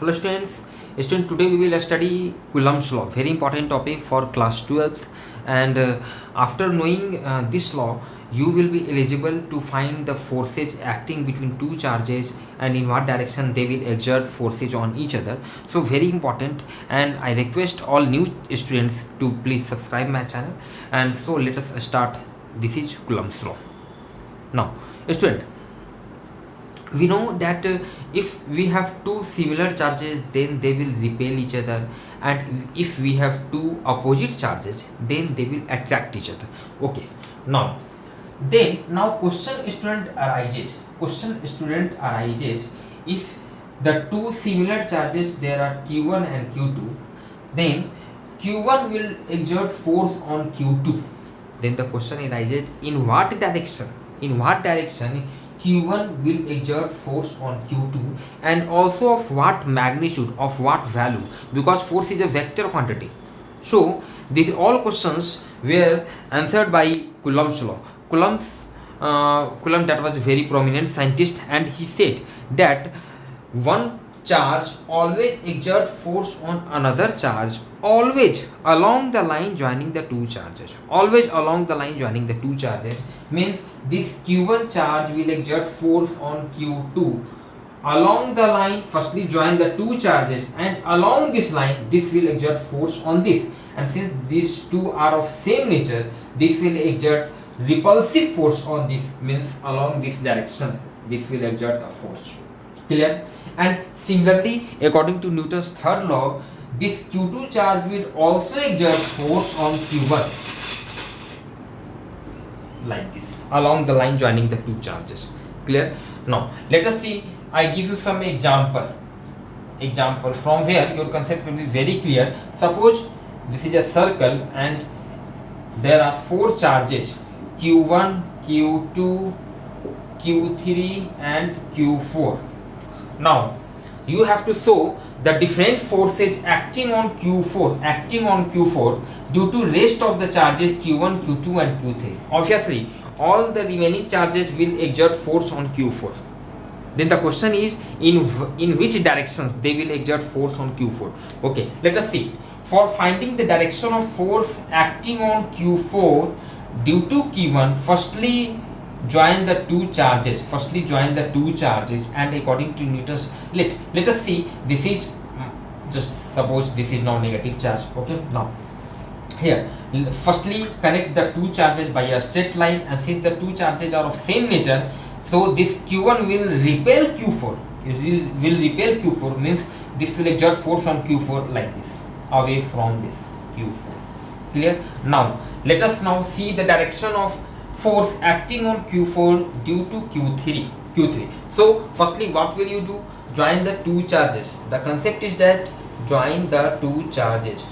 Hello students, today we will study Coulomb's law, very important topic for class 12th. And after knowing this law, you will be eligible to find the forces acting between two charges and in what direction they will exert forces on each other. So very important, and I request all new students to please subscribe my channel. And so let us start. This is Coulomb's law. Now student, we know that if we have two similar charges, then they will repel each other, and if we have two opposite charges, then they will attract each other. Okay, now question student arises, if the two similar charges there are q1 and q2, then q1 will exert force on q2. Then the question arises, in what direction Q1 will exert force on Q2, and also of what magnitude, of what value, because force is a vector quantity. So these all questions were answered by Coulomb's law. Coulomb, that was a very prominent scientist, and he said that one charge always exert force on another charge, always along the line joining the two charges. Always along the line joining the two charges means this q1 charge will exert force on q2 along the line. Firstly join the two charges, and along this line this will exert force on this, and since these two are of same nature, this will exert repulsive force on this, means along this direction this will exert a force. Clear? And similarly, according to Newton's third law, this q2 charge will also exert force on q1 like this, along the line joining the two charges. Clear? Now let us see, I give you some example from where your concept will be very clear. Suppose this is a circle and there are four charges, q1, q2, q3 and q4. Now you have to show the different forces acting on q4 due to rest of the charges q1, q2 and q3. Obviously all the remaining charges will exert force on q4. Then the question is, in which directions they will exert force on q4. Okay, let us see. For finding the direction of force acting on q4 due to q1, firstly join the two charges, and according to Newton's, let us see, this is just suppose this is now negative charge. Okay, now here firstly connect the two charges by a straight line, and since the two charges are of same nature, so this q1 will repel q4. It will repel q4, means this will exert force on q4 like this, away from this q4. Clear? Now let us now see the direction of force acting on q4 due to q3. So firstly what will you do? Join the two charges. The concept is that join the two charges,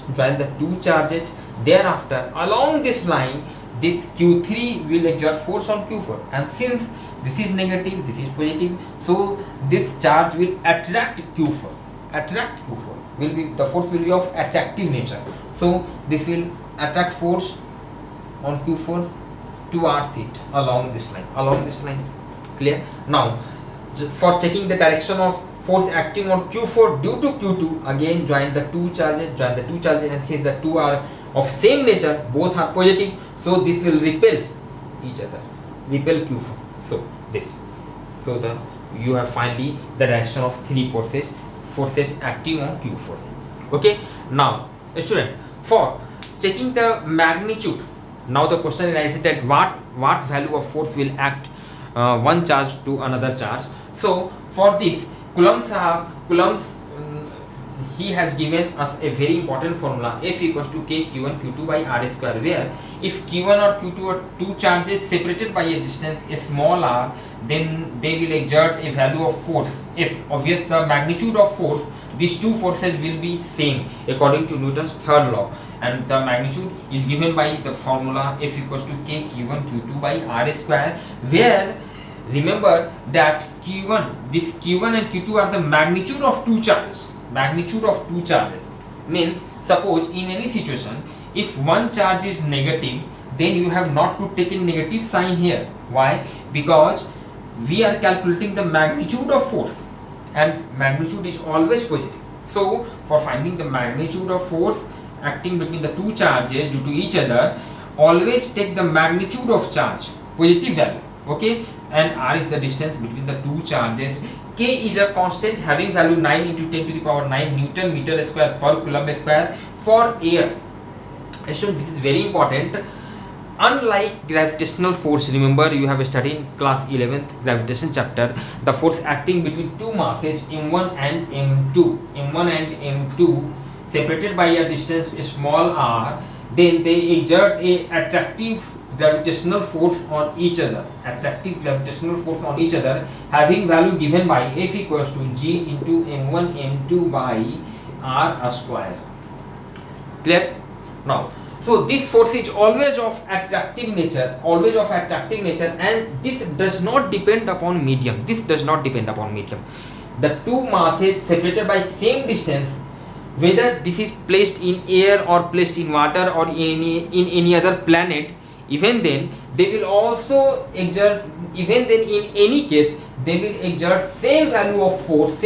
thereafter along this line this q3 will exert force on q4, and since this is negative, this is positive, so this charge will attract q4. Will be, the force will be of attractive nature, so this will attract force on q4 towards it along this line. Clear? Now for checking the direction of force acting on q4 due to q2, again join the two charges, and since the two are of same nature, both are positive, so this will repel each other, repel q4. So this, so you have finally the direction of three forces acting on q4. Okay, now student, for checking the magnitude, now the question arises that what value of force will act one charge to another charge. So for this Coulomb he has given us a very important formula, F equals to k q1 q2 by r square, where if q1 or q2 are two charges separated by a distance small r, then they will exert a value of force F. Obviously the magnitude of force, these two forces will be same according to Newton's third law, and the magnitude is given by the formula F equals to k q1 q2 by r square, where remember that this q1 and q2 are the magnitude of two charges. Means suppose in any situation if one charge is negative, then you have not to take a negative sign here. Why? Because we are calculating the magnitude of force. and magnitude is always positive. So for finding the magnitude of force acting between the two charges due to each other, always take the magnitude of charge, positive value, okay, and r is the distance between the two charges. K is a constant having value 9 into 10 to the power 9 Newton meter square per coulomb square for air. So this is very important. Unlike gravitational force, remember you have studied in class 11th gravitation chapter, the force acting between two masses m1 and m2 separated by a distance small r, then they exert a attractive gravitational force on each other, having value given by F equals to G into m1 m2 by r square. Clear? Now, so this force is always of attractive nature, and this does not depend upon medium. The two masses separated by same distance, whether this is placed in air or placed in water or in any other planet, even then they will also exert, even then in any case they will exert same value of force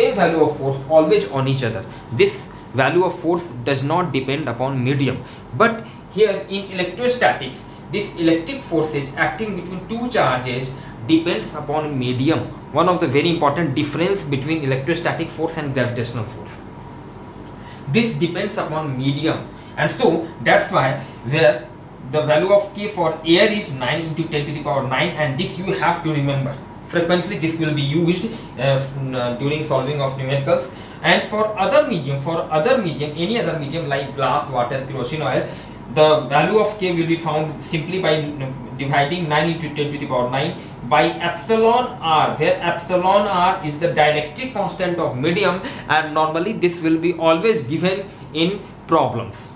always on each other. This value of force does not depend upon medium. But here in electrostatics, this electric forces acting between two charges depends upon medium. One of the very important difference between electrostatic force and gravitational force. This depends upon medium, and so that's why where the value of K for air is 9 into 10 to the power 9, and this you have to remember. Frequently this will be used during solving of numericals. And for other medium, any other medium like glass, water, kerosene oil, the value of K will be found simply by dividing 9 into 10 to the power 9 by epsilon r, where epsilon r is the dielectric constant of medium, and normally this will be always given in problems.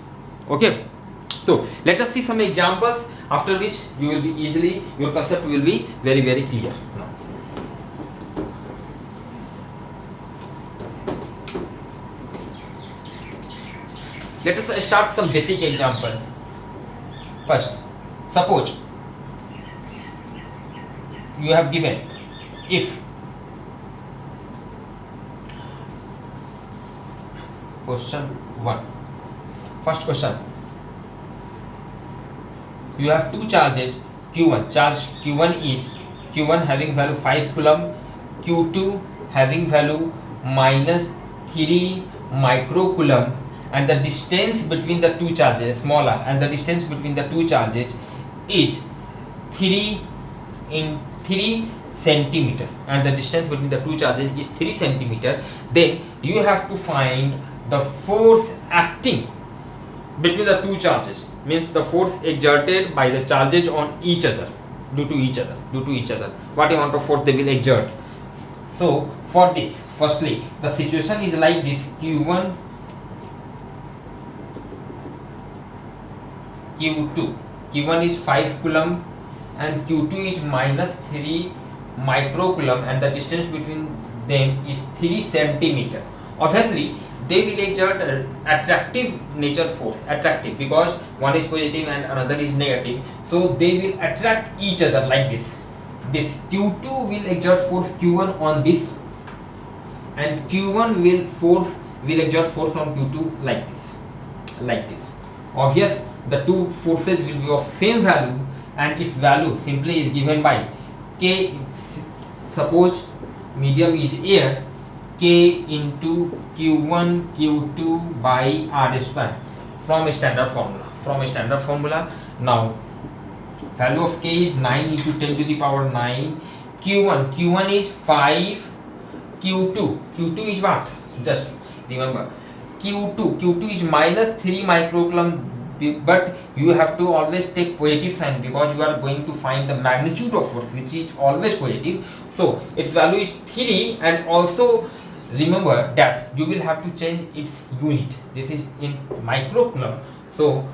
Okay, so let us see some examples, after which you will be easily, your concept will be very clear. Now, let us start some basic example. First, suppose you have given if question 1. First question, you have two charges Q1. Charge Q1 having value 5 coulomb, Q2 having value minus 3 microcoulomb, and the distance between the two charges smaller, and the distance between the two charges is 3 centimeter, and the distance between the two charges is 3 centimeter. Then you have to find the force acting between the two charges, means the force exerted by the charges on each other, due to each other, what amount of force they will exert. So for this, firstly the situation is like this: Q1 Q2. Q1 is 5 coulomb and Q2 is minus 3 microcoulomb, and the distance between them is 3 centimeter. Obviously they will exert attractive nature force, attractive, because one is positive and another is negative, so they will attract each other like this. This Q2 will exert force Q1 on this, and Q1 will exert force on Q2 like this. Obvious, the two forces will be of same value, and its value simply is given by K. Suppose medium is air, K into Q1 Q2 by R square from a standard formula. Now value of K is 9 into 10 to the power 9. Q1 is 5, Q2 is what? Just remember, Q2 is minus 3 microcoulomb, but you have to always take positive sign because you are going to find the magnitude of force, which is always positive. So its value is 3, and also remember that you will have to change its unit. This is in microcoulomb, so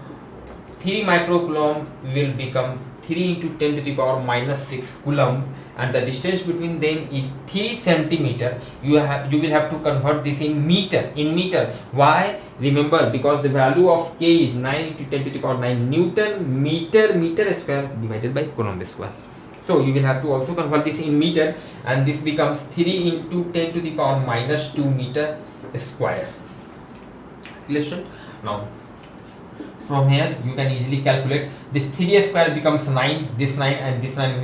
3 microcoulomb will become 3 into 10 to the power minus 6 coulomb, and the distance between them is 3 centimeter. You will have to convert this in meter. Why? Remember, because the value of K is 9 into 10 to the power 9 Newton meter square divided by coulomb square. So you will have to also convert this in meter, and this becomes 3 into 10 to the power minus 2 meter square. Listen now. From here you can easily calculate this 3 square becomes 9, this 9 and this 9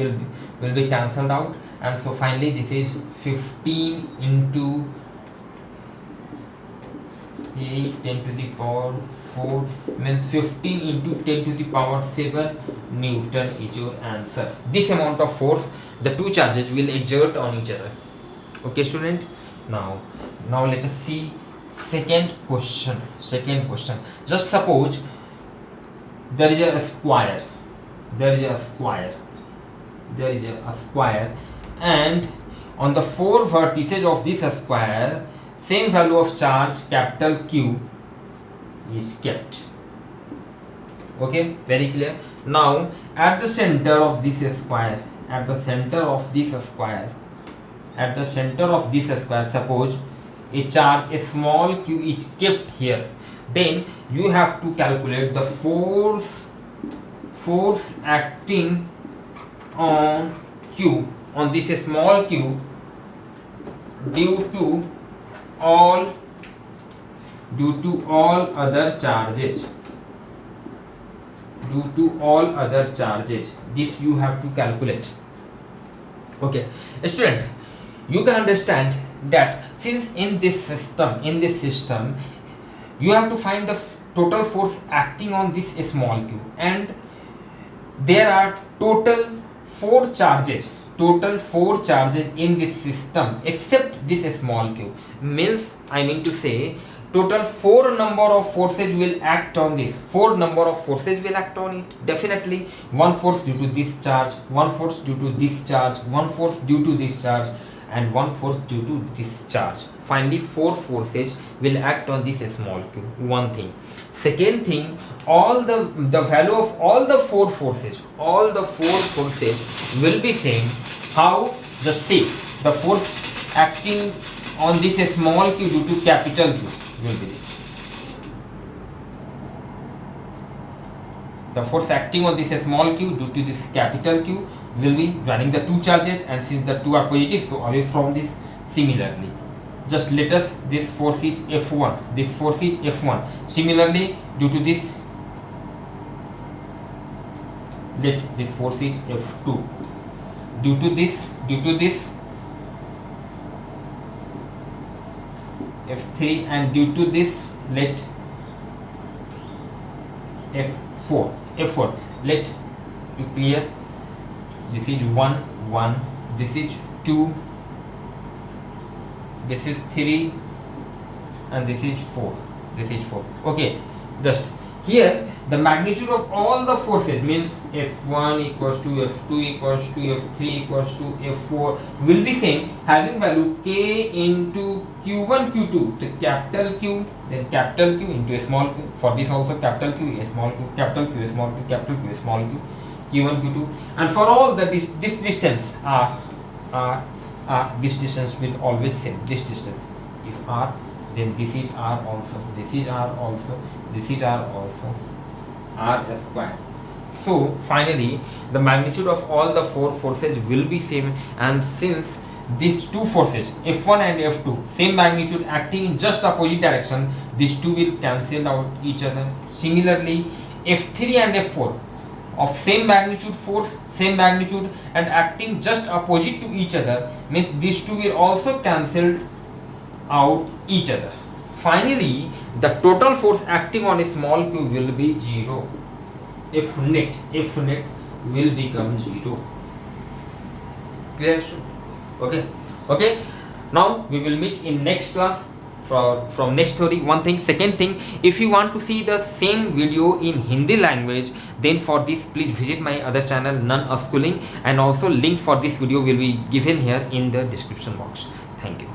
will be cancelled out, and so finally this is 15 into 8 10 to the power 4 means 15 into 10 to the power 7 Newton is your answer. This amount of force the two charges will exert on each other. Okay student, now let us see second question. Just suppose there is a square, and on the 4 vertices of this square same value of charge capital Q is kept. Okay, very clear. Now at the center of this square, suppose a charge, a small q is kept here, then you have to calculate the force acting on q, on this small q due to all other charges. This you have to calculate. Okay student, you can understand that since in this system you have to find the total force acting on this small q, and there are total 4 charges in this system except this small q. I mean to say total 4 number of forces will act on this. 4 number of forces will act on it. Definitely one force due to this charge, one force due to this charge, one force due to this charge, and one force due to this charge. Finally 4 forces will act on this small q. One thing. Second thing, all the value of all the 4 forces will be same. How? Just see, the force acting on this small q due to capital Q will be this. The force acting on this small q due to this capital Q will be joining the 2 charges, and since the 2 are positive, so away from this. Similarly, just let us, this force is F1, similarly due to this, let this force is F2, due to this F3, and due to this let F4. Let to clear, this is 1, this is 2, this is 3, and this is 4. Okay, just here the magnitude of all the forces means F1 equals to F2 equals to F3 equals to F4 will be same, having value K into Q1 Q2, the capital Q, then capital Q into a small q. For this also capital Q, a small q, capital Q, a small q, capital Q, a small q, Q1 Q2, and for all the this distance R, this distance will always same. This distance, if R, then this is R also, this is R also, this is R also, R square. So finally the magnitude of all the 4 forces will be same, and since these 2 forces F1 and F2 same magnitude acting in just opposite direction, these 2 will cancel out each other. Similarly F3 and F4 of same magnitude force, same magnitude, and acting just opposite to each other means these 2 will also cancel out each other. Finally the total force acting on a small q will be 0. F net will become 0. Clear? Okay, now we will meet in next class from next theory. One thing. Second thing, if you want to see the same video in Hindi language, then for this please visit my other channel Nan Schooling, and also link for this video will be given here in the description box. Thank you.